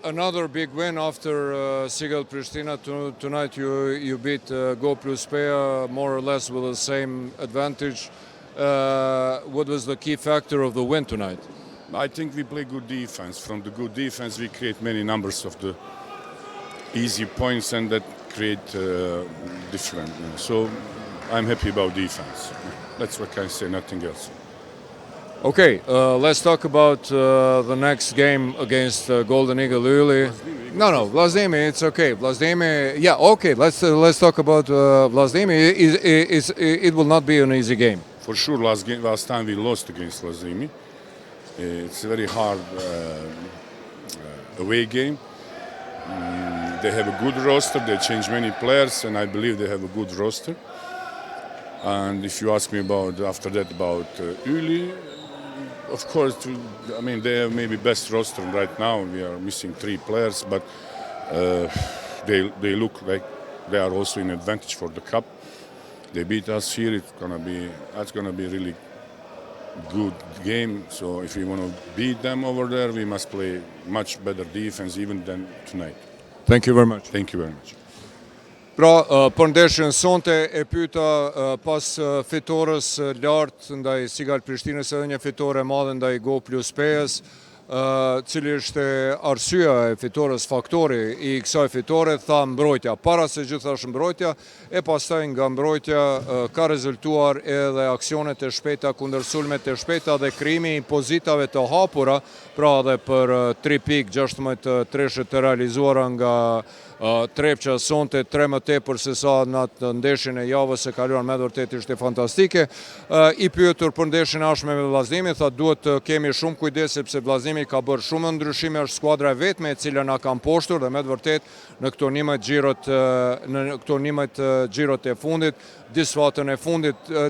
Another big win after Sigel Pristina. Tonight you beat Go Plus Pea more or less with the same advantage. What was the key factor of the win tonight? I think we play good defense. From the good defense we create many numbers of the easy points and that create different. So I'm happy about defense. That's what I can say, nothing else. Okay, let's talk about the next game against Golden Eagle Uli. No, Vlasdimi, it's okay. Vlasdimi, yeah, okay. Let's talk about Vlasdimi. It will not be an easy game. For sure, last time we lost against Vlasdimi. It's a very hard away game. They have a good roster. They changed many players, and I believe they have a good roster. And if you ask me about after that about Uli. Of course, I mean, they have maybe best roster right now. We are missing 3 players, but they look like they are also in advantage for the cup. They beat us here. That's gonna be really good game. So if we want to beat them over there, we must play much better defense even than tonight. Thank you very much. Thank you very much. Pra, për ndeshjen sonte e pyeta pas fitores lartë ndaj Sigal Prishtinës edhe një fitore e madhe ndaj Go Plus Peas, cili është arsyeja e fitores, faktori I kësaj fitore, tha mbrojtja. Para se gjithë thash mbrojtja, e pastaj nga mbrojtja ka rezultuar edhe aksionet e shpejta kundër sulmet e shpejta dhe krijimi I pozitave të hapura, pra edhe për 3 pikë 16 treshet të realizuara nga Trepqa sonte 3 më tepër se sa në atë ndeshjen e javës së kaluar, me vërtet ishte fantastike. I pyetur për ndeshjen e ardhshme me Vllaznimin, tha duhet të kemi shumë kujdes sepse Vllaznimi ka bërë shumë ndryshime, është skuadra e vetme e cila na ka mposhtur dhe me vërtet në këto 11 xhirot e fundit,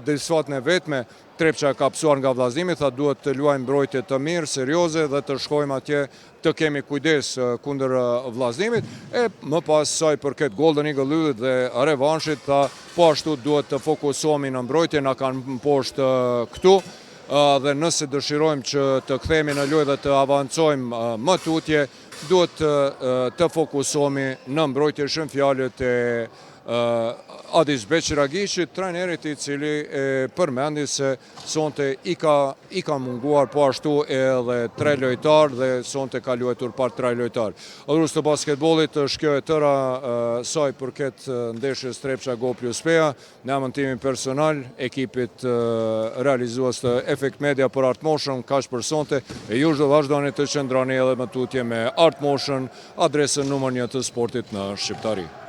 disfatën e vetme Trepqa ka pësuar nga Vllaznimi, tha duhet të luajmë mbrojtje të mirë, serioze dhe të shkojmë atje të kemi kujdes kundër Vllaznimit. E më pas saj përket Golden Eagle Uli dhe revanshit, tha po ashtu duhet të fokusohemi në mbrojtje, na kanë poshtë këtu dhe nëse dëshirojmë që të kthehemi në lojë dhe të avancojmë më tutje, duhet të fokusohemi në mbrojtje. Shën fjalët e Adis Beqiragishit, trajnerit I cili përmendi se sonte I ka munguar po ashtu edhe 3 lojtar dhe sonte ka luajtur par 3 lojtar. Adhurës të basketbollit është kjo e tëra saj përket ndeshjes Trepqa Go Plus Pea, në emër timin personal, ekipit realizues të Effect Media për Art Motion, kaq për sonte, e ju do vazhdoni të qëndroni edhe më tutje me Art Motion, adresën numër 1 të sportit në Shqiptari.